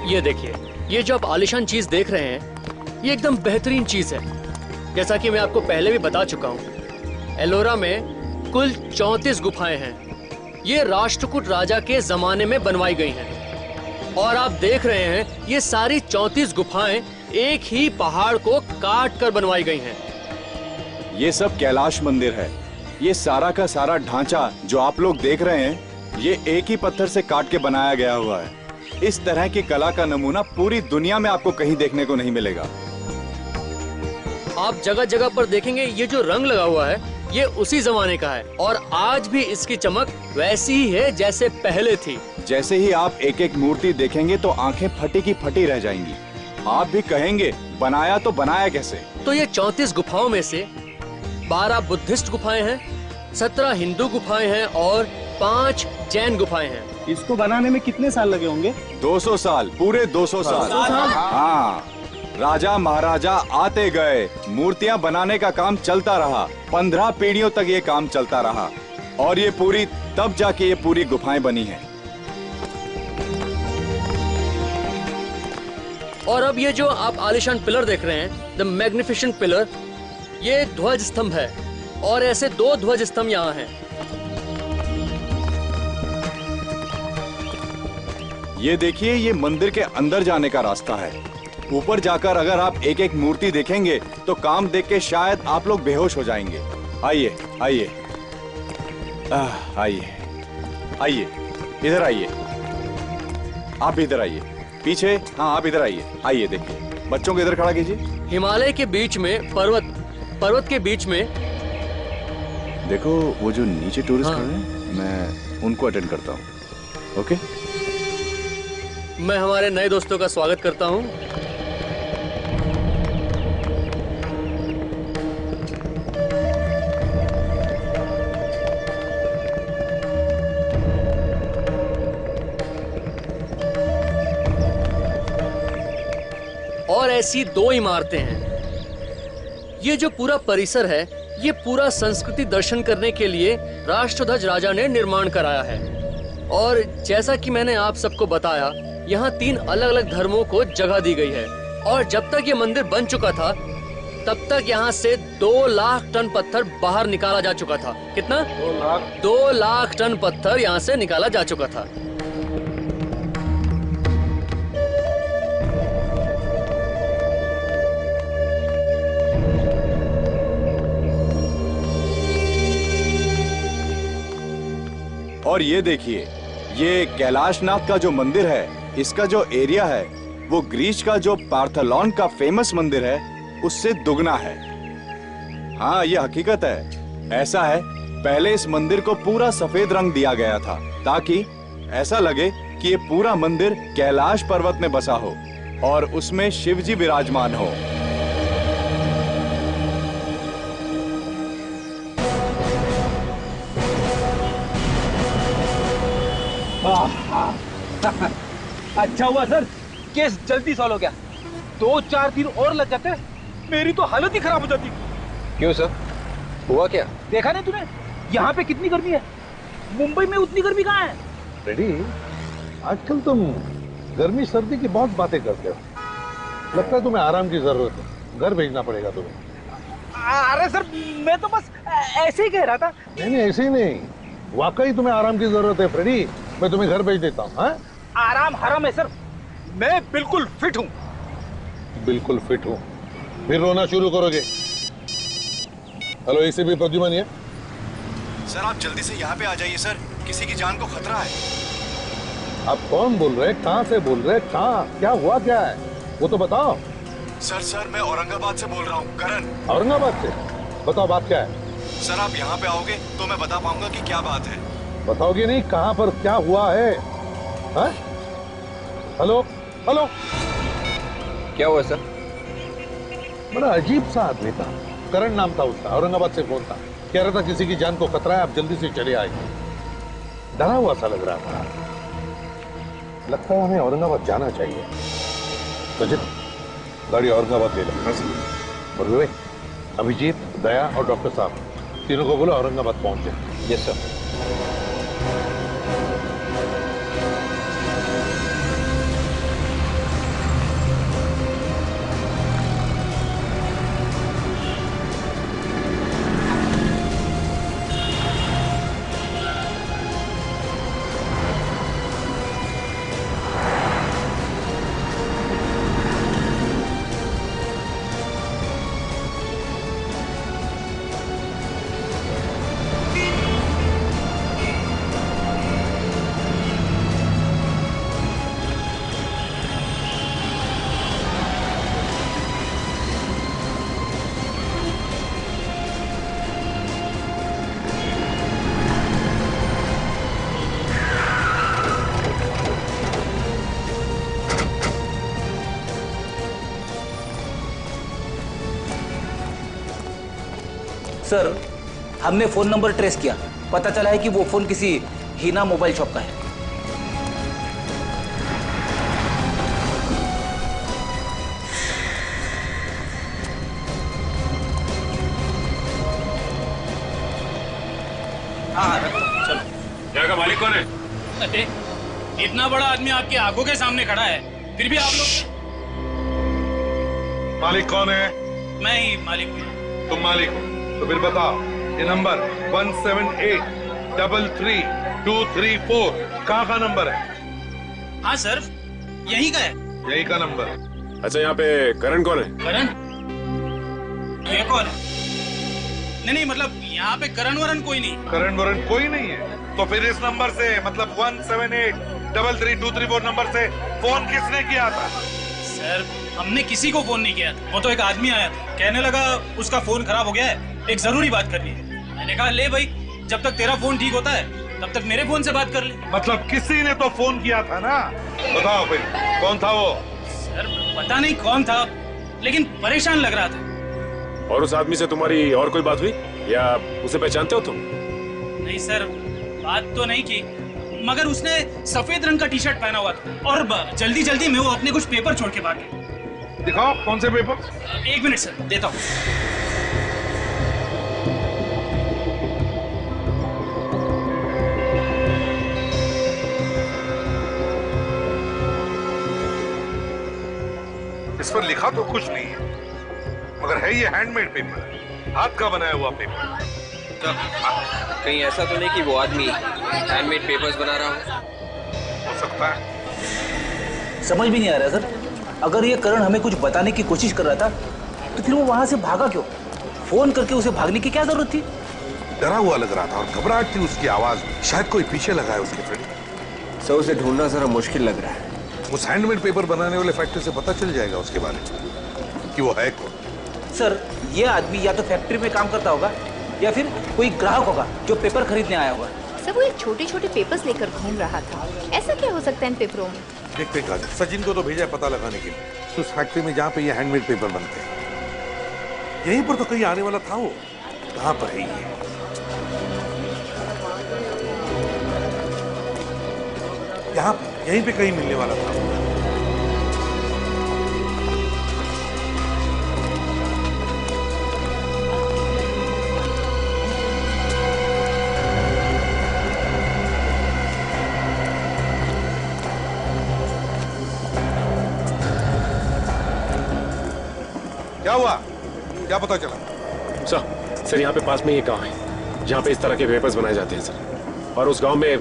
ये देखिए, ये जो आप आलिशान चीज देख रहे हैं, ये एकदम बेहतरीन चीज है। जैसा कि मैं आपको पहले भी बता चुका हूँ, एलोरा में कुल 34 गुफाएं हैं। ये राष्ट्रकूट राजा के जमाने में बनवाई गई हैं। और आप देख रहे हैं, ये सारी 34 गुफाएं एक ही पहाड़ को काट कर बनवाई गई हैं। ये सब कैलाश मंदिर है। ये सारा का सारा ढांचा जो आप लोग देख रहे हैं, ये एक ही पत्थर से काट के बनाया गया हुआ है। इस तरह की कला का नमूना पूरी दुनिया में आपको कहीं देखने को नहीं मिलेगा। आप जगह जगह पर देखेंगे, ये जो रंग लगा हुआ है, ये उसी जमाने का है और आज भी इसकी चमक वैसी ही है जैसे पहले थी। जैसे ही आप एक एक मूर्ति देखेंगे तो आंखें फटी की फटी रह जाएंगी। आप भी कहेंगे, बनाया तो बनाया कैसे? तो ये 34 गुफाओं में से 12 बुद्धिस्ट गुफाएं हैं, 17 हिंदू गुफाएं हैं और 5 जैन गुफाएं हैं। इसको बनाने में कितने साल लगे होंगे? 200 साल, पूरे 200 साल। हाँ, राजा महाराजा आते गए, मूर्तियां बनाने का काम चलता रहा। 15 पीढ़ियों तक ये काम चलता रहा और ये पूरी तब जाके ये पूरी गुफाएं बनी हैं। और अब ये जो आप आलिशान पिलर देख रहे हैं, द मैग्निफिसेंट पिलर, ये ध्वज स्तंभ है और ऐसे 2 ध्वज स्तंभ यहाँ हैं। ये देखिए, ये मंदिर के अंदर जाने का रास्ता है। ऊपर जाकर अगर आप एक एक मूर्ति देखेंगे तो काम देख के शायद आप लोग बेहोश हो जाएंगे। आइए आइए आइए आइए, इधर आइए। आप इधर आइए, पीछे। हाँ, आप इधर आइए। आइए देखिए, बच्चों को इधर खड़ा कीजिए। हिमालय के बीच में पर्वत के बीच में देखो, वो जो नीचे टूरिस्ट खड़े हैं, मैं उनको अटेंड करता हूँ। ओके? मैं हमारे नए दोस्तों का स्वागत करता हूँ। और ऐसी 2 इमारतें हैं। ये जो पूरा परिसर है, ये पूरा संस्कृति दर्शन करने के लिए राष्ट्रध्वज राजा ने निर्माण कराया है। और जैसा कि मैंने आप सबको बताया, यहाँ 3 अलग अलग धर्मों को जगह दी गई है। और जब तक ये मंदिर बन चुका था, तब तक यहाँ से 2 लाख टन पत्थर बाहर निकाला जा चुका था। कितना? 2 लाख टन पत्थर यहाँ से निकाला जा चुका था। और ये देखिए, ये कैलाशनाथ का जो मंदिर है, इसका जो एरिया है, वो ग्रीस का जो पार्थेनॉन का फेमस मंदिर है, उससे दुगना है। हाँ, ये हकीकत है। ऐसा है, पहले इस मंदिर को पूरा सफेद रंग दिया गया था ताकि ऐसा लगे कि ये पूरा मंदिर कैलाश पर्वत में बसा हो और उसमें शिव जी विराजमान हो। अच्छा हुआ सर, केस जल्दी सॉल्व हो गया। 2-4 दिन और लग जाते, मेरी तो हालत ही खराब हो जाती। क्यों सर, हुआ क्या? देखा नहीं तूने यहाँ पे कितनी गर्मी है? मुंबई में उतनी गर्मी कहाँ है? रेडी, आजकल तुम गर्मी सर्दी की बहुत बातें करते हो। लगता है तुम्हें आराम की जरूरत है, घर भेजना पड़ेगा तुम्हें। अरे सर, मैं तो बस ऐसे ही कह रहा था। नहीं, ऐसे ही नहीं, वाकई तुम्हें आराम की जरूरत है फ्रेडी। मैं तुम्हें घर भेज देता हूँ। आराम हराम है सर, मैं बिल्कुल फिट हूँ। बिल्कुल फिट हूँ, फिर रोना शुरू करोगे? हेलो, इसे भी प्रद्युमन है? सर, आप जल्दी से यहाँ पे आ जाइए सर, किसी की जान को खतरा है। आप कौन बोल रहे हैं? कहाँ से बोल रहे हैं? कहाँ, क्या हुआ, क्या है वो तो बताओ। सर, मैं औरंगाबाद से बोल रहा हूँ, करण। औरंगाबाद से? बताओ, बात क्या है? सर, आप यहाँ पे आओगे तो मैं बता पाऊंगा कि क्या बात है। बताओगे नहीं? कहाँ पर क्या हुआ है? हाँ? हेलो हेलो, क्या हुआ सर? बड़ा अजीब सा आदमी था, करण नाम था उसका, औरंगाबाद से फोन था, कह रहा था किसी की जान को खतरा है, आप जल्दी से चले आइए। डरा हुआ सा लग रहा था। लगता है हमें औरंगाबाद जाना चाहिए। सचिन, गाड़ी औरंगाबाद ले लो। और वे अभिजीत, दया और डॉक्टर साहब, तीनों को बोलो औरंगाबाद पहुंच जाए। Yes sir. सर, हमने फोन नंबर ट्रेस किया, पता चला है कि वो फोन किसी हीना मोबाइल शॉप का है। हाँ, चलो। क्या का मालिक कौन है? अरे, इतना बड़ा आदमी आपकी आंखों के सामने खड़ा है, फिर भी आप लोग। मालिक कौन है? मैं ही मालिक हूँ। तुम मालिक हो तो फिर बताओ, ये नंबर 178333234 कहाँ का नंबर है? हाँ सर, यही का है। यही का नंबर। अच्छा, यहाँ पे करण कौन है? करण? ये कौन है? नहीं, मतलब यहाँ पे करण वरण कोई नहीं। करण वरण कोई नहीं है? तो फिर इस नंबर से, मतलब 178333234 नंबर से फोन किसने किया था? सर, हमने किसी को फोन नहीं किया था। वो तो एक आदमी आया था, कहने लगा उसका फोन खराब हो गया है, एक जरूरी बात करनी है। मैंने कहा ले भाई, जब तक तेरा फोन ठीक होता है तब तक मेरे फोन से बात कर ले। मतलब किसी ने तो फोन किया था ना? बताओ फिर कौन था वो? सर, पता नहीं कौन था, लेकिन परेशान लग रहा था। और उस आदमी से तुम्हारी और कोई बात हुई या उसे पहचानते हो तुम? नहीं सर, बात तो नहीं की, मगर उसने सफेद रंग का टी शर्ट पहना हुआ था और जल्दी जल्दी में वो अपने कुछ पेपर छोड़ के भाग गया। दिखाओ कौन से पेपर? एक मिनट सर, देता हूँ। इस पर लिखा तो कुछ नहीं है, मगर है ये हैंडमेड पेपर, हाथ का बनाया हुआ पेपर। कहीं ऐसा तो नहीं कि वो आदमी हैंडमेड पेपर्स बना रहा हो? हो सकता है। समझ भी नहीं आ रहा सर, अगर ये करण हमें कुछ बताने की कोशिश कर रहा था तो फिर वो वहां से भागा क्यों? फोन करके उसे भागने की क्या जरूरत थी? डरा हुआ लग रहा था और घबराहट थी उसकी आवाज में। शायद कोई पीछे लगा है उसके फ्रेंड। सर, उसे ढूंढना जरा मुश्किल लग रहा है। उस हैंडमेड पेपर बनाने वाले फैक्ट्री से पता चल जाएगा उसके बारे में कि वो है कौन। सर, ये आदमी या तो फैक्ट्री में काम करता होगा या फिर कोई ग्राहक होगा जो पेपर खरीदने आया होगा। सर, वो एक छोटे छोटे पेपर्स लेकर घूम रहा था। ऐसा क्या हो सकता है इन पेपरों में? देखते हैं, सचिन को तो भेजा है पता लगाने के लिए उस फैक्ट्री में जहाँ पे ये हैंडमेड पेपर बनते हैं। यहीं पर तो कहीं आने वाला था वो। कहाँ पर है ये? यहाँ यहीं पे कहीं मिलने वाला था। क्या हुआ? क्या पता चला? सर, यहाँ पे पास में ये गांव है जहाँ पे इस तरह के पेपर्स बनाए जाते हैं सर, और उस गांव में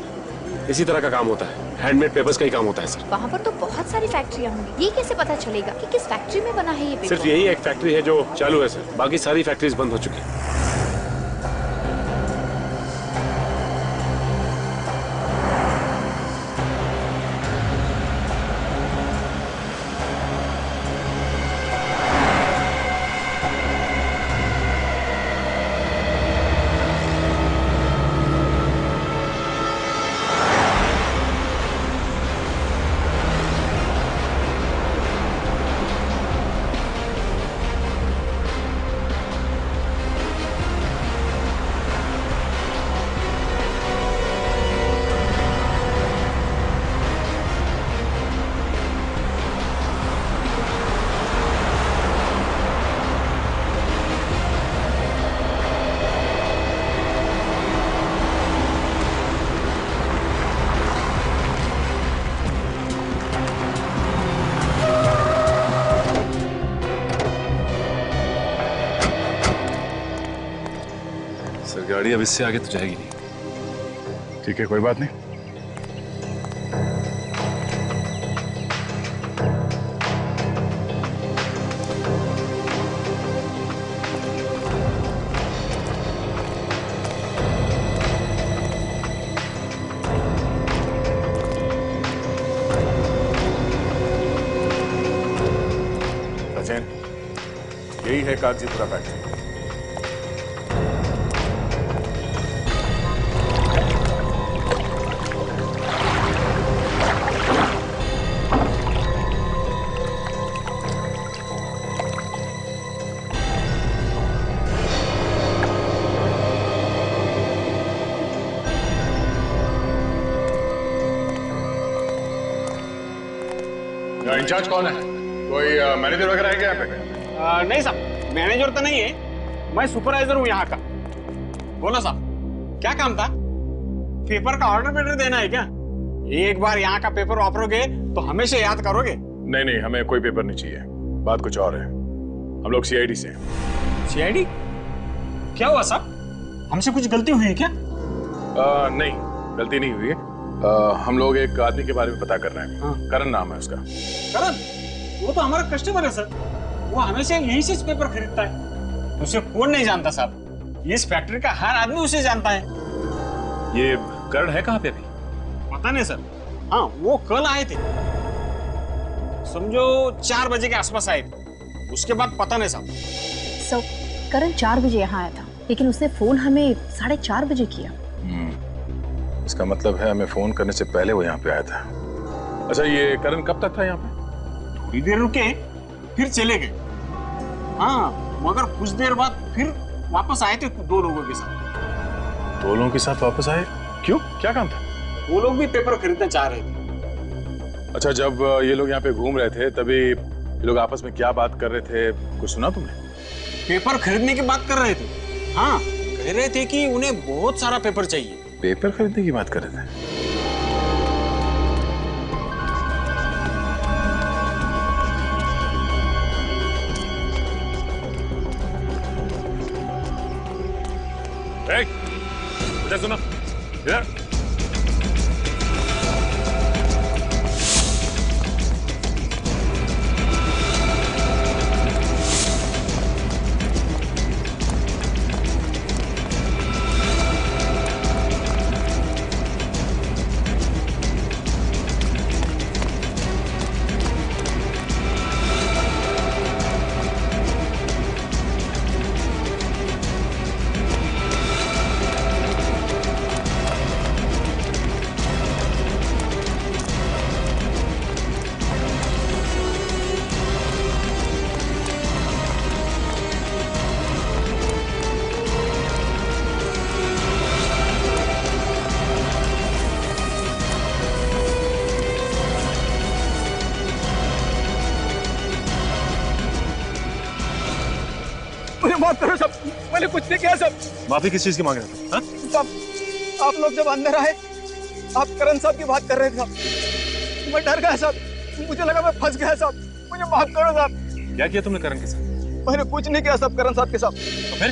इसी तरह का काम होता है, हैंडमेड पेपर्स का ही काम होता है सर। वहाँ पर तो बहुत सारी फैक्ट्रियाँ होंगी, ये कैसे पता चलेगा कि किस फैक्ट्री में बना है ये पेपर? सिर्फ यही एक फैक्ट्री है जो चालू है सर, बाकी सारी फैक्ट्रीज बंद हो चुकी है। गाड़ी अब इससे आगे तो जाएगी नहीं। ठीक है, कोई बात नहीं। सचिन, यही है कागजीपुरा फैक्ट्री। इंचार्ज कौन है? कोई मैनेजर वगैरह है क्या यहाँ पे? नहीं साहब, मैनेजर तो नहीं है, मैं सुपरवाइजर हूँ यहाँ का। बोलो साहब, क्या काम था? पेपर का ऑर्डर पेपर देना है क्या? एक बार यहाँ का पेपर वापरोगे तो हमेशा याद करोगे। नहीं नहीं, हमें कोई पेपर नहीं चाहिए, बात कुछ और है। हम लोग सीआईडी से हैं। सीआईडी? क्या हुआ साहब, हमसे कुछ गलती हुई है क्या? नहीं, गलती नहीं हुई है। हम लोग एक आदमी के बारे में पता कर रहे हैं। हाँ। करण नाम है उसका। करण? वो तो हमारा कस्टमर है सर, वो हमेशा यहीं से पेपर खरीदता है। उसे कौन नहीं जानता साहब, इस फैक्ट्री का हर आदमी उसे जानता है। ये करण है कहाँ पे अभी? पता नहीं सर। हाँ, वो कल आए थे, समझो 4 बजे के आसपास आए थे, उसके बाद पता नहीं साहब। सो करण 4 बजे यहाँ आया था, लेकिन उसने फोन हमें 4:30 बजे किया। इसका मतलब है हमें फोन करने से पहले वो यहाँ पे आया था। अच्छा, ये करण कब तक था यहाँ पे? थोड़ी देर रुके फिर चले गए। हाँ, मगर कुछ देर बाद फिर वापस आए थे 2 लोगों के साथ। 2 लोगों के साथ वापस आए? क्यों, क्या काम था? वो लोग भी पेपर खरीदना चाह रहे थे। अच्छा, जब ये लोग यहाँ पे घूम रहे थे तभी ये लोग आपस में क्या बात कर रहे थे, कुछ सुना तुमने? पेपर खरीदने की बात कर रहे थे। हाँ, कह रहे थे कि उन्हें बहुत सारा पेपर चाहिए। पेपर खरीदने की बात कर रहे थे? इधर सुनो, इधर। माफ करो सब, मैंने कुछ नहीं किया सब। माफी किस चीज की मांग रहे थे? हाँ? सब आप लोग जब अंदर आए, आप करण साहब की बात कर रहे थे साहब, मैं डर गया साहब, मुझे लगा मैं फंस गया साहब, मुझे माफ करो साहब। क्या किया तुमने करण के साथ? मैंने कुछ नहीं किया साहब करण साहब के साथ। तो फिर?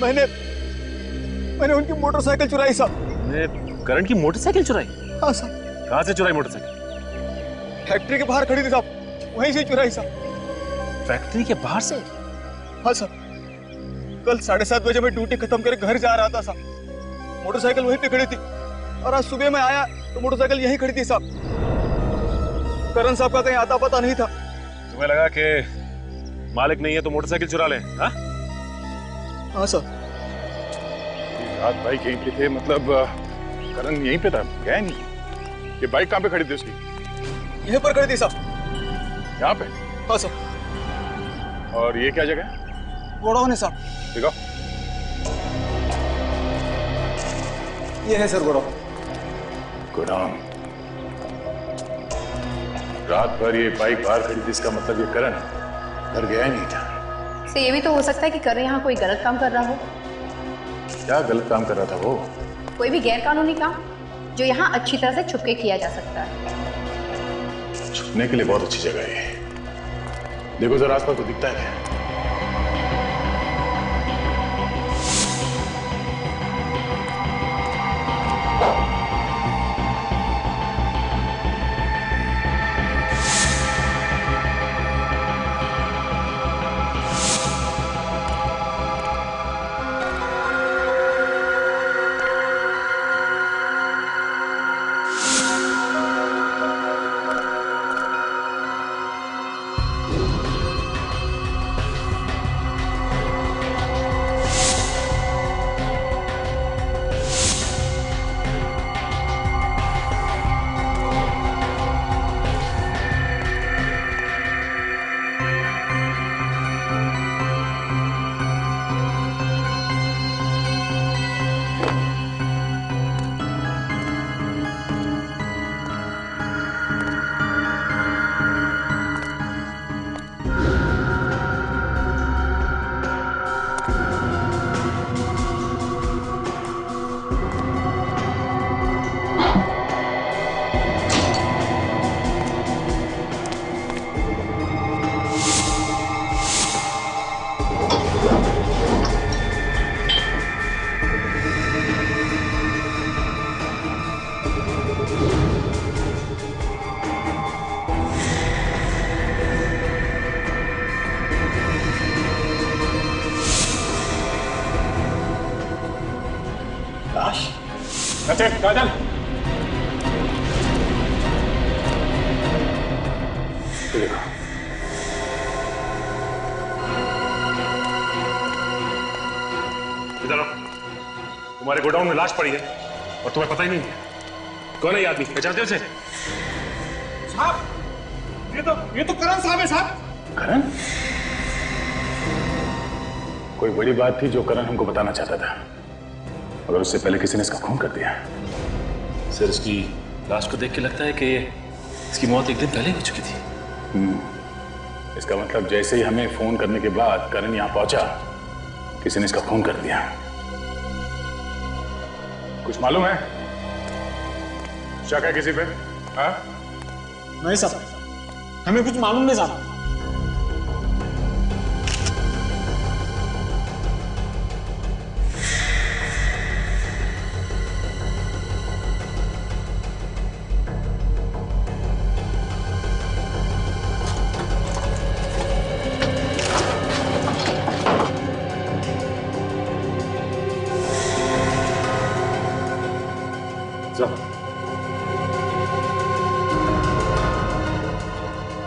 मैंने उनकी मोटरसाइकिल चुराई साहब। तुमने करण की मोटरसाइकिल चुराई? हाँ साहब। कहाँ से चुराई मोटरसाइकिल? फैक्ट्री के बाहर खड़ी थी साहब, वहीं से चुराई साहब। फैक्ट्री के बाहर से? हाँ साहब, कल 7:30 बजे मैं ड्यूटी खत्म करके घर जा रहा था साहब, मोटरसाइकिल वहीं पे खड़ी थी, और आज सुबह में आया तो मोटरसाइकिल यहीं खड़ी थी साहब। करण साहब का कहीं आता पता नहीं था। तुम्हें लगा कि मालिक नहीं है तो मोटरसाइकिल चुरा ले? हाँ? हाँ साहब। रात बाइक यहीं पे थे, मतलब करण यहीं पे था, गया नहीं? ये बाइक कहाँ पे खड़ी थी उसकी? यहीं पर खड़ी थी साहब। यहाँ पे? हाँ साहब। और ये क्या जगह है? गोडाउन है साहब। देखो, ये है सर गोडाउन। गोडाउन। रात भर ये बाइक बाहर खड़ी थी, इसका मतलब ये करण घर गया ही नहीं था। तो ये भी तो हो सकता है कि करण यहाँ कोई गलत काम कर रहा हो। क्या गलत काम कर रहा था वो? कोई भी गैर कानूनी काम जो यहाँ अच्छी तरह से छुप के किया जा सकता है। छुपने के लिए बहुत अच्छी जगह है। देखो जरा आसपास को दिखता है क्या? काजल इधर आओ। तुम्हारे गोडाउन में लाश पड़ी है और तुम्हें पता ही नहीं है कौन है ये आदमी, पहचानते हो उसे? साहब ये तो करण साहब है साहब। करण? कोई बड़ी बात थी जो करण हमको बताना चाहता था, मगर उससे पहले किसी ने इसका खून कर दिया। सर इसकी लाश को देख के लगता है कि इसकी मौत एक दिन पहले हो चुकी थी। इसका मतलब जैसे ही हमें फोन करने के बाद करण यहाँ पहुंचा, किसी ने इसका खून कर दिया। कुछ मालूम है? शक है किसी पे? हाँ? नहीं साहब, हमें कुछ मालूम नहीं साहब।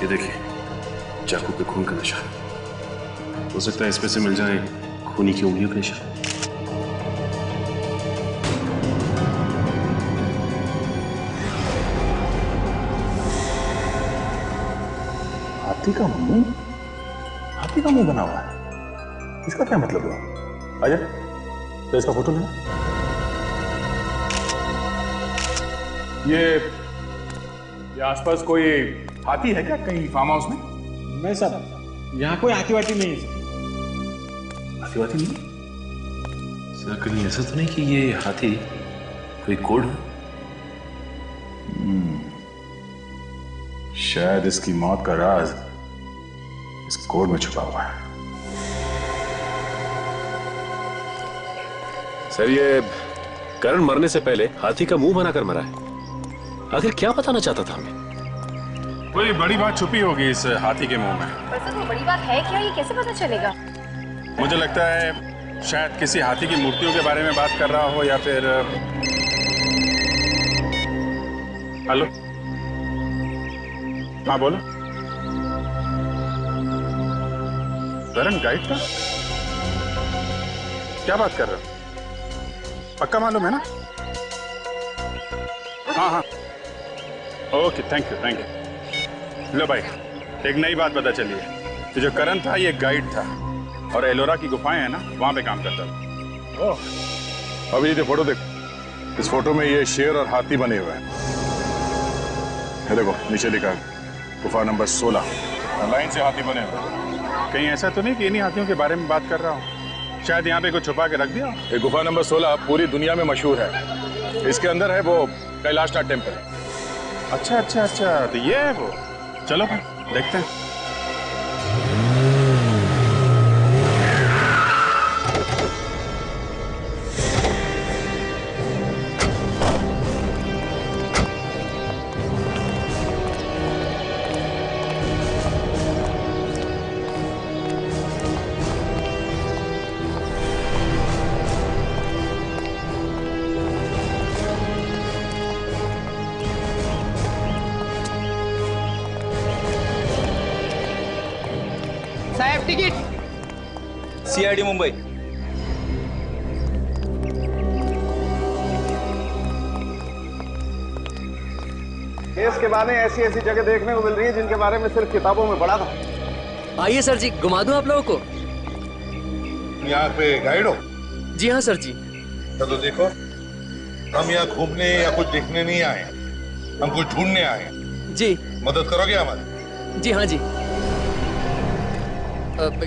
ये देखिए चाकू पे खून का निशान, हो सकता है इसमें से मिल जाए खूनी की उंगलियों के निशान। हाथी का मुंह? हाथी का मुंह बना हुआ है, इसका क्या मतलब हुआ? आजा तो इसका फोटो लेना। ये आसपास कोई हाथी है क्या कहीं फार्म हाउस में? नहीं साहब, यहाँ कोई हाथी वाथी नहीं है। हाथी वाथी नहीं? सर कहीं ऐसा तो नहीं कि ये हाथी कोई कोड हो? शायद इसकी मौत का राज इस कोड में छुपा हुआ है। सर ये करण मरने से पहले हाथी का मुंह बनाकर मरा है। आखिर क्या बताना चाहता था हमें? कोई बड़ी बात छुपी होगी इस हाथी के मुंह में। पर सर वो बड़ी बात है क्या, ये कैसे पता चलेगा? मुझे लगता है शायद किसी हाथी की मूर्तियों के बारे में बात कर रहा हो, या फिर हेलो हाँ बोलो। करण गाइड का? क्या बात कर रहे हो? पक्का मालूम है ना? हाँ हाँ ओके थैंक यू। लो भाई एक नई बात पता चली है कि जो करण था ये गाइड था और एलोरा की गुफाएं है ना वहां पे काम करता था। ओह अभी ये फोटो देख, इस फोटो में ये शेर और हाथी बने हुए हैं। ये देखो नीचे लिखा है गुफा नंबर 16, लाइन से हाथी बने हुए हैं। कहीं ऐसा तो नहीं कि इन्हीं हाथियों के बारे में बात कर रहा हूँ? शायद यहाँ पे कुछ छुपा के रख दिया। ये गुफा नंबर 16 पूरी दुनिया में मशहूर है। इसके अंदर है वो कैलाशनाथ टेम्पल। अच्छा तो ये है वो। चलो भाई देखते हैं। साहेब टिकट। CID मुंबई। केस के बारे ऐसी जगह देखने को मिल रही है जिनके बारे में सिर्फ किताबों में पढ़ा था। आइए सर जी, घुमा दूं आप लोगों को। यहाँ पे गाइड हो? जी हाँ सर जी। चलो देखो, हम यहाँ घूमने या कुछ देखने नहीं आए, हम कुछ ढूंढने आए। जी। मदद करोगे हमारी? जी हाँ जी।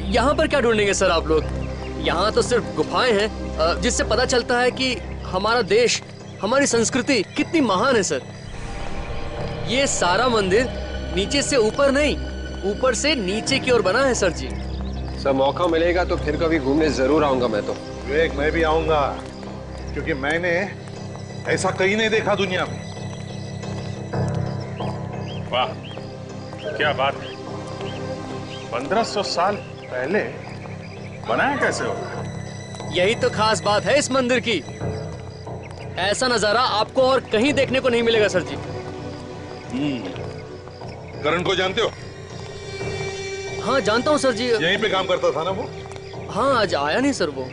यहाँ पर क्या ढूंढेंगे सर आप लोग? यहाँ तो सिर्फ गुफाएं हैं जिससे पता चलता है कि हमारा देश, हमारी संस्कृति कितनी महान है सर। ये सारा मंदिर नीचे से ऊपर नहीं, ऊपर से नीचे की ओर बना है सर जी। सर मौका मिलेगा तो फिर कभी घूमने जरूर आऊंगा मैं तो। विवेक मैं भी आऊंगा, क्योंकि मैंने ऐसा कहीं नहीं देखा दुनिया में। वाह क्या बात है, 1500 साल पहले बनाया कैसे होगा? यही तो खास बात है इस मंदिर की। ऐसा नजारा आपको और कहीं देखने को नहीं मिलेगा सर जी। करण को जानते हो? हाँ जानता हूँ सर जी। यहीं पे काम करता था ना वो? हाँ आज आया नहीं सर वो।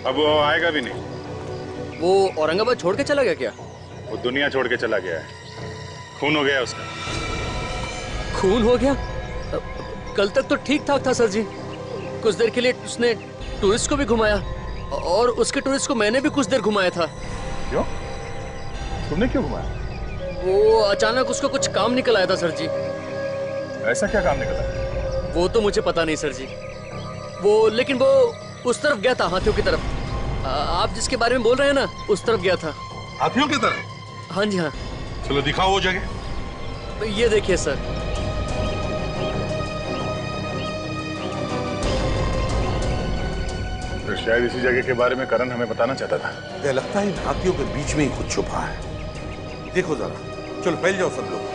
अब वो आएगा भी नहीं। वो औरंगाबाद छोड़ के चला गया क्या? वो दुनिया छोड़ के चला गया है। खून हो गया उसका। खून हो गया? कल तक तो ठीक ठाक था सर जी। कुछ देर के लिए उसने टूरिस्ट को भी घुमाया और उसके टूरिस्ट को मैंने भी कुछ देर घुमाया था। क्यों? तुमने क्यों घुमाया? वो अचानक उसको कुछ काम निकल आया था सर जी। ऐसा क्या काम निकला? वो तो मुझे पता नहीं सर जी। लेकिन वो उस तरफ गया था, हाथियों की तरफ। आप जिसके बारे में बोल रहे हैं ना, उस तरफ गया था। हाथियों की तरफ? हाँ जी हाँ। चलो दिखाओ वो जगह। ये देखिए सर। तो शायद इसी जगह के बारे में करण हमें बताना चाहता था। मुझे लगता है इन हाथियों के बीच में ही कुछ छुपा है। देखो जरा, चलो फैल जाओ सब लोग।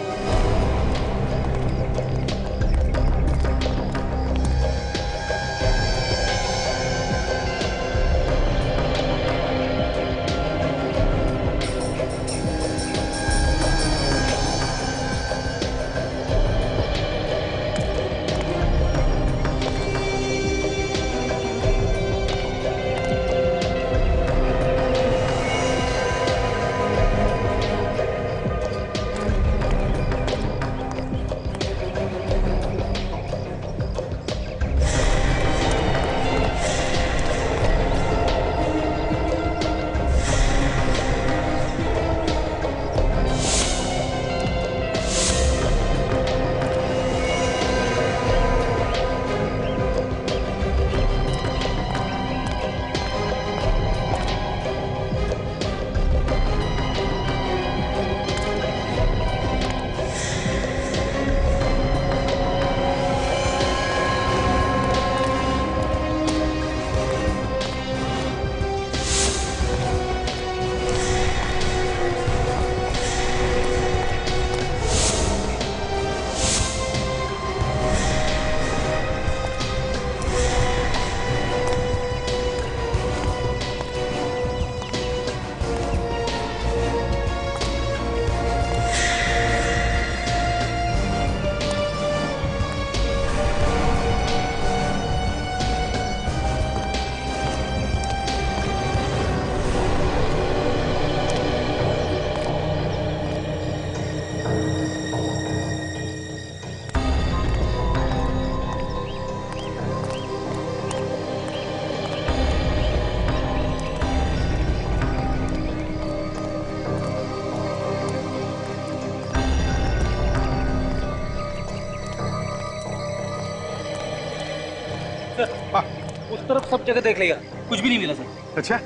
उस तरफ सब जगह देख लिया, कुछ भी नहीं मिला सर। अच्छा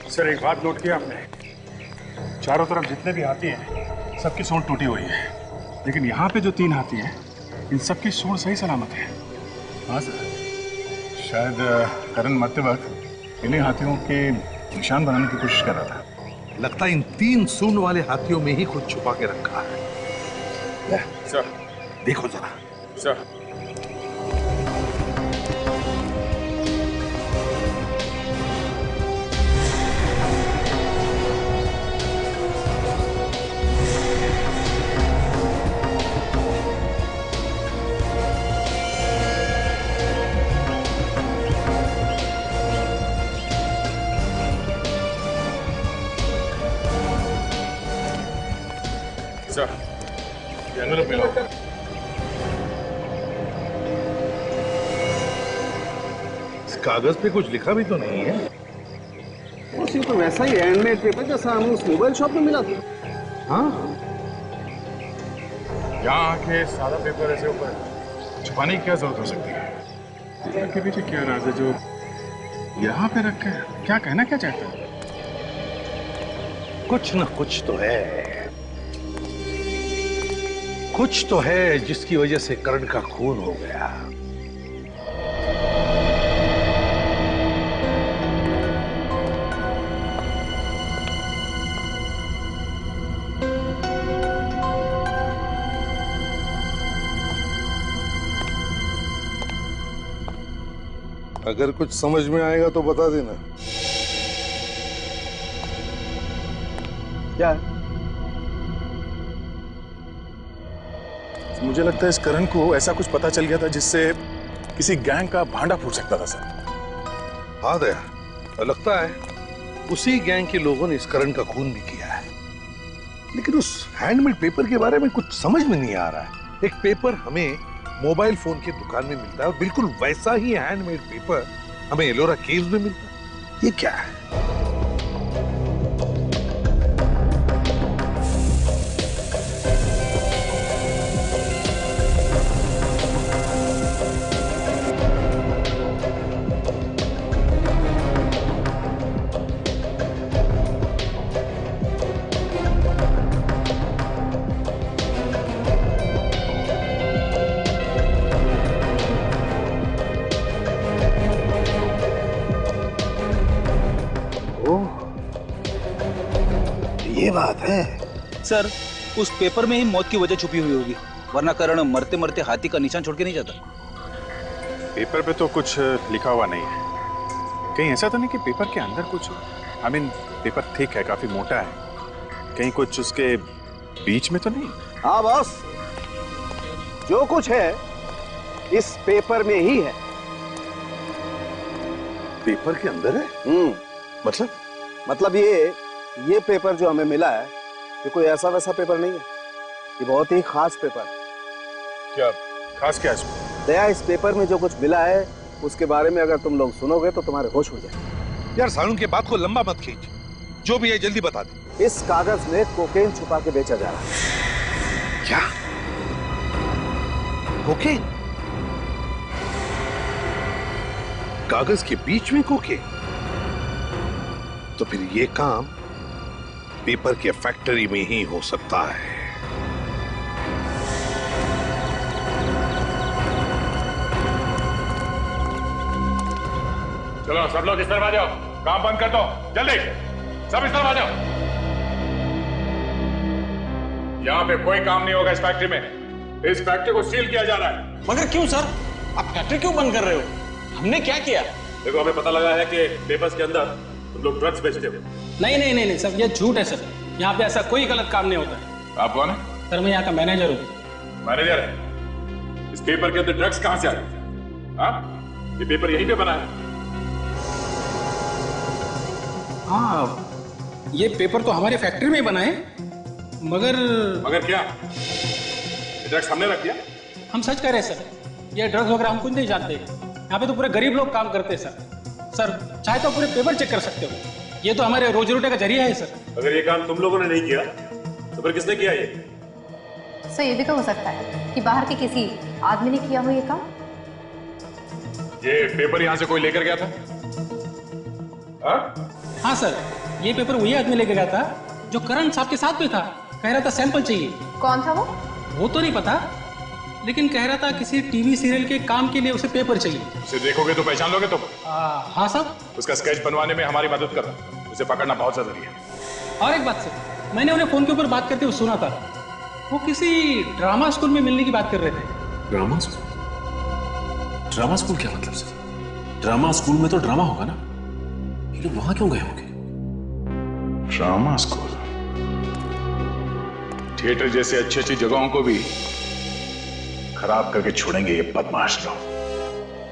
सर, एक बात नोट किया आपने? चारों तरफ जितने भी हाथी हैं सबकी सूंड टूटी हुई है, लेकिन यहाँ पे जो 3 हाथी हैं इन सबकी सूंड सही सलामत है। हाँ सर, शायद करण मरते वक्त इन्हीं हाथियों के निशान बनाने की कोशिश कर रहा था। लगता है इन 3 सूंड वाले हाथियों में ही कुछ छुपा के रखा है। सर देखो जरा। सर इस कागज पे कुछ लिखा भी तो नहीं है। उसी तो वैसा ही हैंडमेड पेपर जैसा हमें उस मोबाइल शॉप में मिला था। हाँ, यहाँ आके सादा पेपर ऐसे ऊपर छुपाने की क्या जरूरत हो सकती है? के पीछे क्या राज है जो यहाँ पे रख के क्या कहना क्या चाहता है? कुछ ना कुछ तो है, कुछ तो है जिसकी वजह से करण का खून हो गया। अगर कुछ समझ में आएगा तो बता देना। क्या? मुझे लगता है इस करण को ऐसा कुछ पता चल गया था जिससे किसी गैंग का भांडा फूट सकता था सर। हाँ दया, लगता है उसी गैंग के लोगों ने इस करण का खून भी किया है। लेकिन उस हैंडमेड पेपर के बारे में कुछ समझ में नहीं आ रहा है। एक पेपर हमें मोबाइल फोन की दुकान में मिलता है और बिल्कुल वैसा ही हैंडमेड पेपर हमें एलोरा केव्स में मिलता है। ये क्या है? ये बात है सर, उस पेपर में ही मौत की वजह छुपी हुई होगी, वरना करण मरते मरते हाथी का निशान छोड़ के नहीं जाता। पेपर पे तो कुछ लिखा हुआ नहीं है। कहीं ऐसा तो नहीं कि पेपर के अंदर कुछ, आई मीन पेपर थिक है, काफी मोटा है, कहीं कुछ उसके बीच में तो नहीं? हाँ बॉस, जो कुछ है इस पेपर में ही है। पेपर के अंदर है? मतलब ये पेपर जो हमें मिला है ये कोई ऐसा वैसा पेपर नहीं है, ये बहुत ही खास पेपर है। क्या खास? क्या इसमें? दया, इस पेपर में जो कुछ मिला है उसके बारे में अगर तुम लोग सुनोगे तो तुम्हारे होश उड़ जाएंगे। यार सालू के बात को लंबा मत खींच, जो भी है जल्दी बता दे। इस कागज में कोकेन छुपा के बेचा जा रहा है। क्या? कोकेन? कागज के बीच में कोकेन? तो फिर ये काम पेपर के फैक्ट्री में ही हो सकता है। चलो सब लोग इस तरफ आ जाओ, काम बंद कर दो, जल्दी सब इस तरफ आ जाओ। यहाँ पे कोई काम नहीं होगा इस फैक्ट्री में। इस फैक्ट्री को सील किया जा रहा है। मगर क्यों सर? आप फैक्ट्री क्यों बंद कर रहे हो? हमने क्या किया? देखो, हमें पता लगा है कि पेपर्स के अंदर तुम लोग ड्रग्स बेचते हो। नहीं सर, ये झूठ है सर। यहाँ पे ऐसा कोई गलत काम नहीं होता है। आप कौन है? सर मैं यहाँ का मैनेजर हूँ। मैनेजर है? इस पेपर के अंदर ड्रग्स कहाँ से आ गए? हाँ, ये पेपर यहीं पे बना है। हाँ, ये पेपर तो हमारे फैक्ट्री में ही बना है, मगर क्या? ये ड्रग्स हमने रख दिया? हम सच कह रहे हैं सर, ये ड्रग्स वगैरह हम कुछ नहीं जानते। यहाँ पे तो पूरे गरीब लोग काम करते हैं सर। चाहे तो पूरे पेपर चेक कर सकते हो, ये तो हमारे रोजी रोटी का जरिया है सर। अगर ये काम तुम लोगों ने नहीं किया तो फिर किसने किया ये? सर ये भी तो हो सकता है कि बाहर के किसी आदमी ने किया हो ये काम। ये पेपर यहाँ से कोई लेकर गया था? हाँ सर, ये पेपर वही आदमी लेकर गया था जो करण साहब के साथ में था। कह रहा था सैंपल चाहिए। कौन था वो तो नहीं पता, लेकिन कह रहा था किसी टीवी सीरियल के काम के लिए उसे पेपर चाहिए। उसे देखोगे तो पहचान लोगे तुम? हाँ साहब। उसका स्केच बनवाने में हमारी मदद करना, उसे पकड़ना बहुत जरूरी है। और एक बात सर, मैंने उन्हें फोन के ऊपर बात करते हुए सुना था, वो किसी ड्रामा स्कूल में मिलने की बात कर रहे थे। Drama school? ड्रामा स्कूल क्या मतलब सर? ड्रामा स्कूल में तो ड्रामा होगा ना, ये लोग वहां क्यों गए होंगे? Drama school? थिएटर जैसे अच्छी अच्छी जगहों को भी खराब करके छोड़ेंगे ये बदमाश लोग।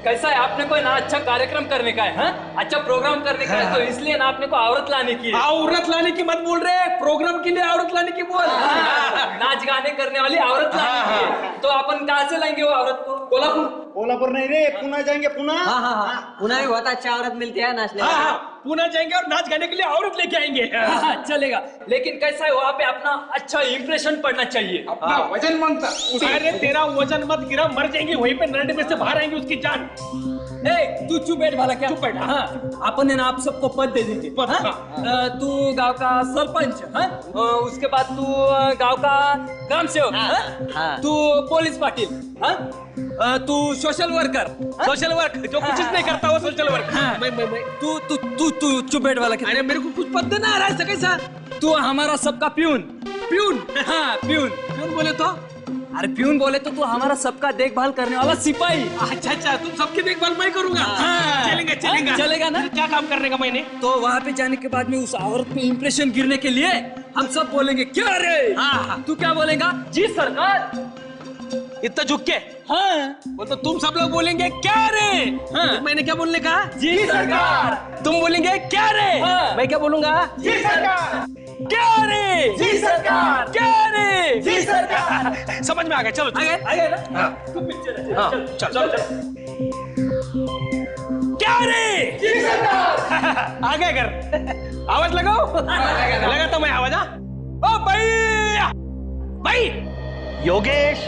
कैसा है, आपने कोई ना अच्छा कार्यक्रम करने का है, हाँ? अच्छा प्रोग्राम करने का है, तो इसलिए ना आपने को औरत लाने की है। औरत लाने की मत बोल रहे, प्रोग्राम के लिए औरत लाने की बोल। नाच गाने करने वाली औरत लाने की है। तो अपन कहाँ से लाएंगे वो औरत को? कोल्हापुर नहीं रे, पुणे जाएंगे। पुणे? हाँ, पुणे में बहुत अच्छा औरत मिलती है नाचने। पुणे जाएंगे और नाच गाने के लिए औरत लेके आएंगे। चलेगा, लेकिन कैसा है वहाँ पे अपना अच्छा इंप्रेशन पड़ना चाहिए। अपना वजन मांगता। अरे तेरा वजन मत गिरा, मर जाएंगे वहीं पे, नरडे में से बाहर आएंगे उसकी जान। तू चुप बैठ वाला, क्या चुप बैठ? हाँ, अपन है ना आप सबको पद दे देंगे। तू गांव का सरपंच, उसके बाद तू गांव का ग्राम सेवक, तू पुलिस पाटिल, तू सोशल वर्कर। सोशल वर्क जो कुछ नहीं करता वो सोशल वर्क। तू चुप बैठ वाला। अरे मेरे को कुछ पद देना है कैसा? तू हमारा सबका प्यून। प्यून? हाँ प्यून। प्यून बोले तो अरे प्यून बोले तो तू हमारा सबका देखभाल करने वाला सिपाही। अच्छा अच्छा, तुम सबकी देखभाल मैं करूंगा। चलेंगे चलेंगे। चलेगा ना? क्या काम करने का मैंने? तो वहाँ पे जाने के बाद में उस औरत पे इम्प्रेशन गिरने के लिए हम सब बोलेंगे क्या रे। हाँ। तू क्या बोलेगा? जी सरकार। इतना झुक के? हाँ। बोल तो तुम सब लोग बोलेंगे क्या रे? हाँ। मैंने क्या बोलने कहा? जी सरकार। तुम बोलेंगे क्या रे? हाँ। मैं क्या बोलूंगा? जी सरकार। क्या रे? जी सरकार। क्या रे? जी सरकार। समझ में आ गया। चलो आगे ना? हाँ। हाँ, चल। क्या रे? जी सरकार। आ गए घर। आवाज लगाओ। लगा तो मैं आवाज। ओ भाई Yogesh,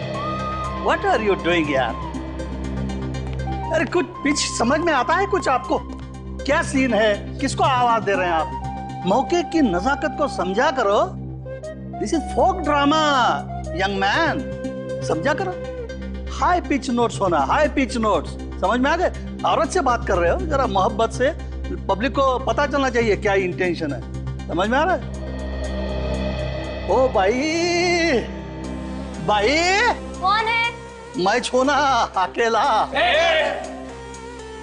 what are you doing यार? अरे कुछ पिच समझ में आता है कुछ आपको? क्या सीन है? किसको आवाज दे रहे हैं आप? मौके की नजाकत को समझा करो। This is folk drama young man, समझा करो। हाई पिच नोट्स होना, हाई पिच नोट्स, समझ में आ गए? औरत से बात कर रहे हो, जरा मोहब्बत से, पब्लिक को पता चलना चाहिए क्या इंटेंशन है। समझ में आ रहा है? ओ भाई कौन है? मैं छोना अकेला।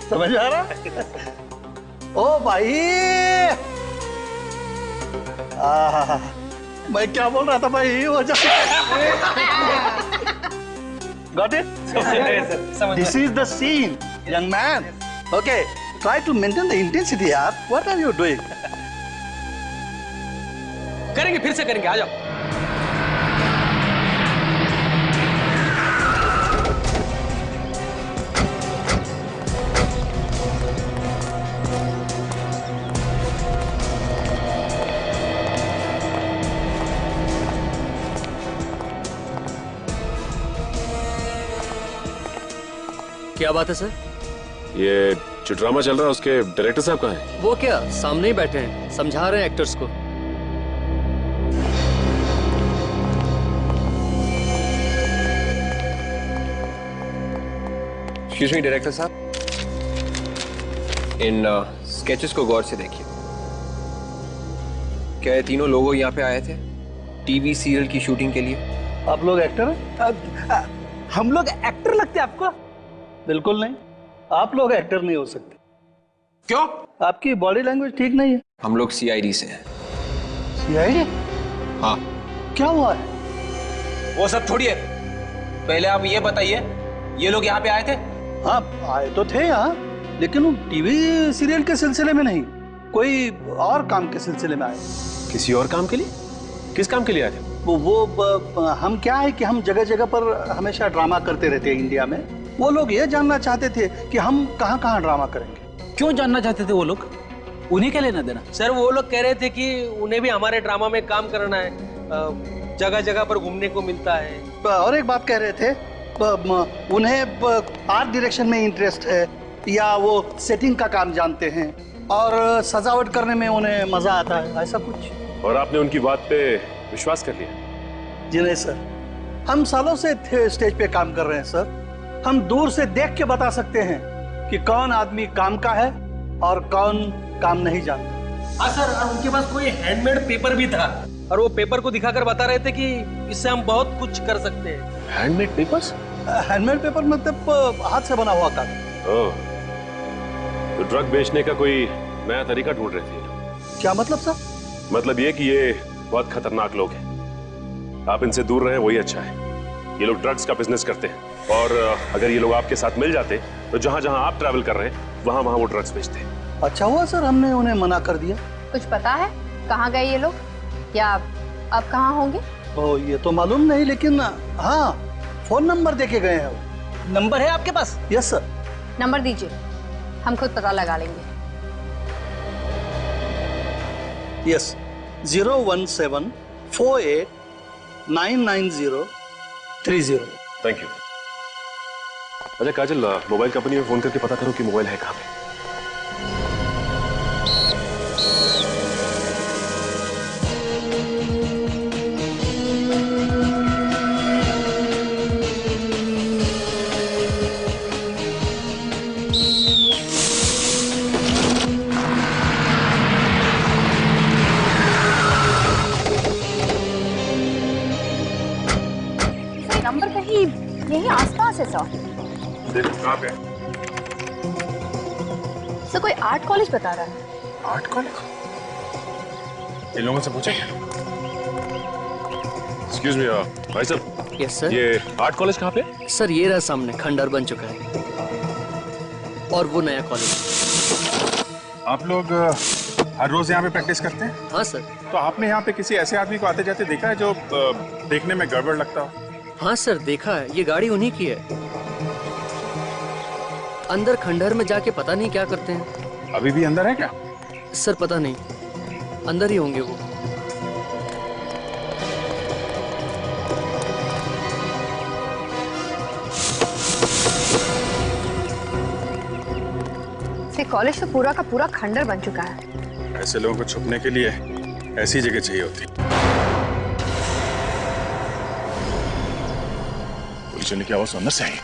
समझ में आ रहा? ओ भाई मैं क्या बोल रहा था भाई? वो Got it? This is the scene, young man. Okay, try to maintain the intensity, यार. What are you doing? करेंगे, फिर से करेंगे। आ जाओ। क्या बात है सर? ये जो ड्रामा चल रहा है उसके डायरेक्टर साहब कहाँ हैं? वो क्या सामने ही बैठे हैं, समझा रहे हैं एक्टर्स को। एक्सक्यूज मी डायरेक्टर साहब, इन स्केचेस को गौर से देखिए। क्या ये तीनों लोग यहाँ पे आए थे टीवी सीरियल की शूटिंग के लिए? आप लोग एक्टर हैं? हम लोग एक्टर लगते हैं आपको? बिल्कुल नहीं, आप लोग एक्टर नहीं हो सकते। क्यों? आपकी बॉडी लैंग्वेज ठीक नहीं है। हम लोग सीआईडी से हैं। सीआईडी? हाँ। क्या हुआ है? वो सब छोड़िए, पहले आप ये बताइए, ये लोग यहाँ पे आए थे? हाँ आए तो थे यहाँ, लेकिन वो टीवी सीरियल के सिलसिले में नहीं, कोई और काम के सिलसिले में आए। किसी और काम के लिए? किस काम के लिए आए थे? हम क्या है कि हम जगह जगह पर हमेशा ड्रामा करते रहते हैं इंडिया में। वो लोग ये जानना चाहते थे कि हम कहाँ कहाँ ड्रामा करेंगे। क्यों जानना चाहते थे वो लोग? उन्हें क्या लेना देना? सर वो लोग कह रहे थे कि उन्हें भी हमारे ड्रामा में काम करना है, जगह जगह पर घूमने को मिलता है। और एक बात कह रहे थे, उन्हें आर्ट डायरेक्शन में इंटरेस्ट है, या वो सेटिंग का काम जानते हैं और सजावट करने में उन्हें मजा आता है, ऐसा कुछ। और आपने उनकी बात पे विश्वास कर लिया? जी नहीं सर, हम सालों से स्टेज पे काम कर रहे हैं सर। हम दूर से देख के बता सकते हैं कि कौन आदमी काम का है और कौन काम नहीं जानता। हाँ सर, और उनके पास कोई हैंडमेड पेपर भी था और वो पेपर को दिखाकर बता रहे थे कि इससे हम बहुत कुछ कर सकते हैं। Handmade papers? हैंडमेड पेपर मतलब हाथ से बना हुआ कागज। ओह, तो ड्रग बेचने का कोई नया तरीका ढूंढ रहे थे? क्या मतलब सर? मतलब ये कि ये बहुत खतरनाक लोग हैं, आप इनसे दूर रहें वही अच्छा है। ये लोग ड्रग्स का बिजनेस करते हैं और अगर ये लोग आपके साथ मिल जाते तो जहां जहां आप ट्रैवल कर रहे हैं वहां वहां वो ड्रग्स बेचते हैं। अच्छा हुआ सर हमने उन्हें मना कर दिया। कुछ पता है कहाँ गए ये लोग, या अब कहाँ होंगे? ओ ये तो मालूम नहीं, लेकिन हाँ फोन नंबर देके गए हैं वो। नंबर है आपके पास? Yes sir. नंबर दीजिए, हम खुद पता लगा लेंगे। यस, 01748 99030। Thank you. अच्छा काजल, मोबाइल कंपनी में फोन करके पता करो कि मोबाइल है कहाँ पे। Number saw. देखो कहाँ पे? सर कोई आर्ट कॉलेज बता रहा है। Art college? इन लोगों से पूछे? एक्सक्यूज मी भाई साहब। Yes sir. ये आर्ट कॉलेज कहाँ पे? सर ये रहा सामने, खंडर बन चुका है और वो नया कॉलेज। आप लोग हर रोज यहाँ पे प्रैक्टिस करते हैं? हाँ सर। तो आपने यहाँ पे किसी ऐसे आदमी को आते जाते देखा है जो देखने में गड़बड़ लगता हो? हाँ सर देखा है, ये गाड़ी उन्हीं की है। अंदर खंडहर में जाके पता नहीं क्या करते हैं। अभी भी अंदर है क्या? सर पता नहीं, अंदर ही होंगे वो। कॉलेज तो पूरा का पूरा खंडर बन चुका है। ऐसे लोगों को छुपने के लिए ऐसी जगह चाहिए होती। पुलिस चलने की आवाज अंदर से आई।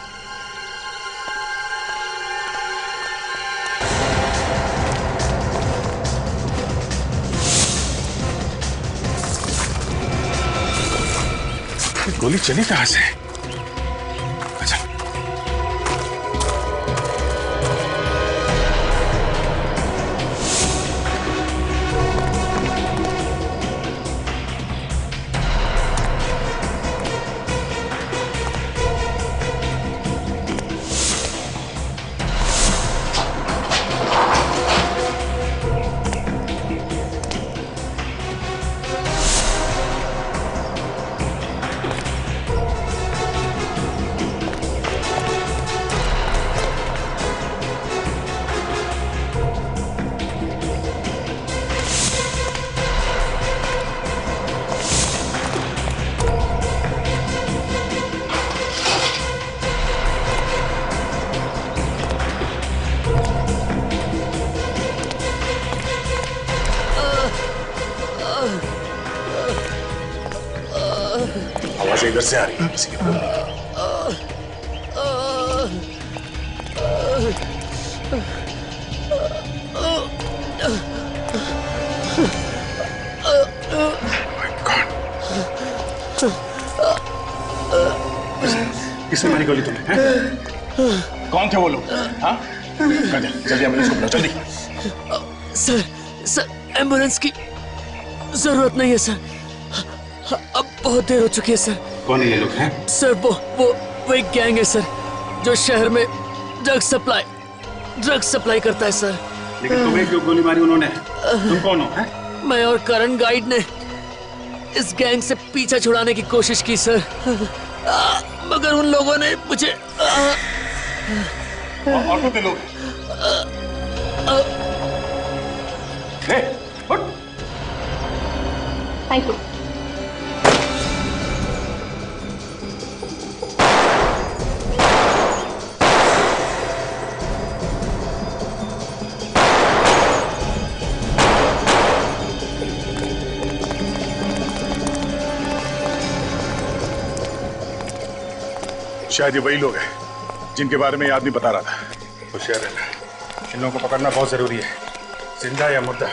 गोली चली कहां से? अच्छा आवाज इधर से आ रही है किसी की बोलने की। किसने मारी गोली तुम्हें? कौन थे वो लोग? हाँ? जल्दी एम्बुलेंस को बुलाओ, जल्दी। सर एम्बुलेंस की जरूरत नहीं है सर, अब बहुत देर हो चुकी है सर। कौन है ये लोग हैं? सर वो एक गैंग है सर, जो शहर में ड्रग्स सप्लाई करता है सर। लेकिन तुम्हें क्यों गोली मारी उन्होंने? तुम कौन हो? है? मैं और करण गाइड ने इस गैंग से पीछा छुड़ाने की कोशिश की सर, मगर उन लोगों ने मुझे और कितने लोग? Thank you. शायद ये वही लोग हैं जिनके बारे में ये आदमी बता रहा था। होशियार रहना, इन लोगों को पकड़ना बहुत जरूरी है, जिंदा या मुर्दा।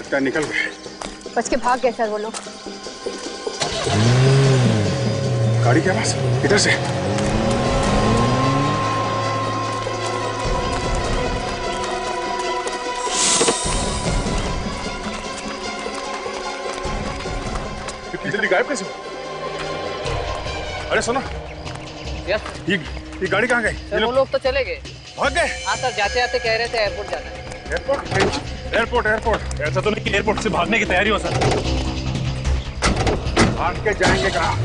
लगता है निकल गए। बच के भाग गए सर वो लोग। गाड़ी के पास इधर से। इतनी जल्दी गायब कैसे हो? अरे सुनो, ये गाड़ी कहाँ गई? सर वो लोग तो चले गए। भाग गए? हाँ सर, जाते जाते कह रहे थे एयरपोर्ट जाना है। एयरपोर्ट? एयरपोर्ट? ऐसा तो नहीं कि एयरपोर्ट से भागने की तैयारी हो सर। भाग के जाएंगे कहाँ?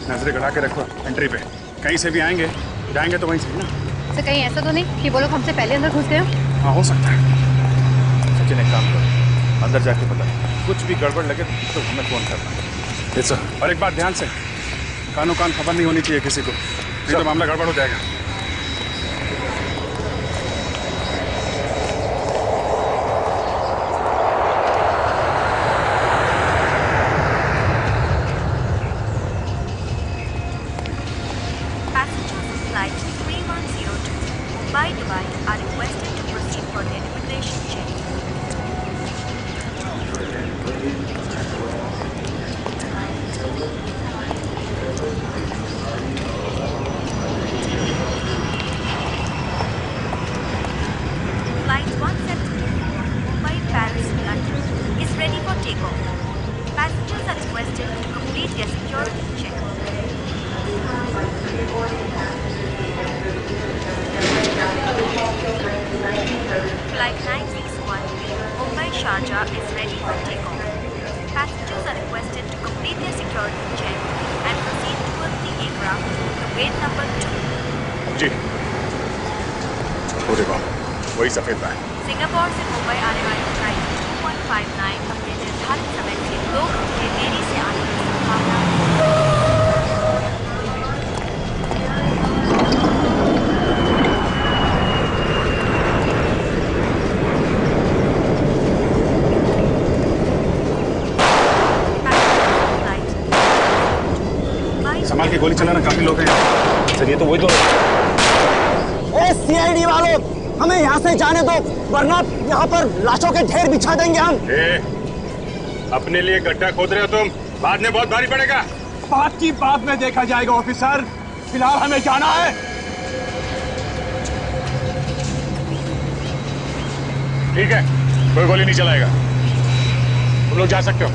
नजरें गड़ा के रखो एंट्री पे, कहीं से भी आएंगे जाएंगे तो वहीं से ना। सर कहीं ऐसा तो नहीं कि वो लोग हमसे पहले अंदर घुस गए हो? हाँ हो सकता है। सचिन एक काम करो, अंदर जाके पता कुछ भी गड़बड़ लगे तो हमें फोन करना। Yes sir. और एक बात ध्यान से, कानों कान खबर नहीं होनी चाहिए किसी को, नहीं तो मामला गड़बड़ हो जाएगा। वही सफेद है। सिंगापुर से मुंबई आने वाली फ्लाइट 2.59 अपने निर्धारित समय से 2 घंटे देरी से आने की संभावना है। संभाल के गोली चलाना, काफी लोग हैं। सर ये तो वही तो। सीआईडी वालों, हमें यहाँ से जाने दो वरना यहाँ पर लाशों के ढेर बिछा देंगे हम। अपने लिए गड्ढा खोद रहे हो तुम, बाद में बहुत भारी पड़ेगा। बात की बाद में देखा जाएगा ऑफिसर, फिलहाल हमें जाना है। ठीक है, कोई गोली नहीं चलाएगा, तुम लोग जा सकते हो।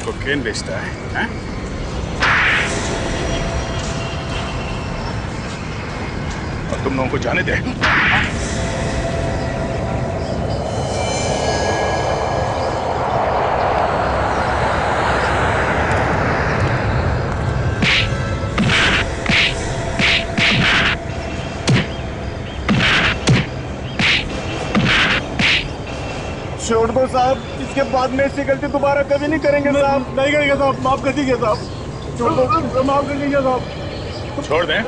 कोकेन बेचता है, हैं? और तुम लोगों को जाने दे। छोड़ दो साहब, इसके बाद में ऐसी गलती दोबारा कभी नहीं करेंगे साहब। नहीं करेंगे साहब, माफ कर दीजिए साहब। छोड़ दो, माफ कर दीजिए साहब। छोड़ दें?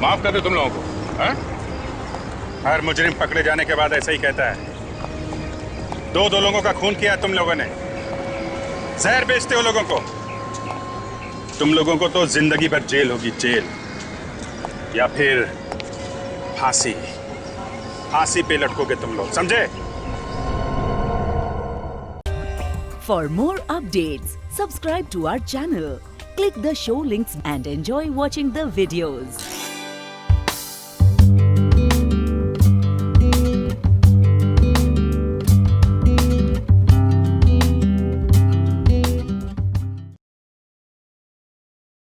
माफ कर दे तुम लोगों को, हैं? हर मुजरिम पकड़े जाने के बाद ऐसा ही कहता है। दो लोगों का खून किया तुम लोगों ने, जहर बेचते हो लोगों को। तुम लोगों को तो जिंदगी भर जेल होगी, जेल या फिर फांसी। फांसी पे लटकोगे तुम लोग, समझे? For more updates, subscribe to our channel, click the show links and enjoy watching the videos.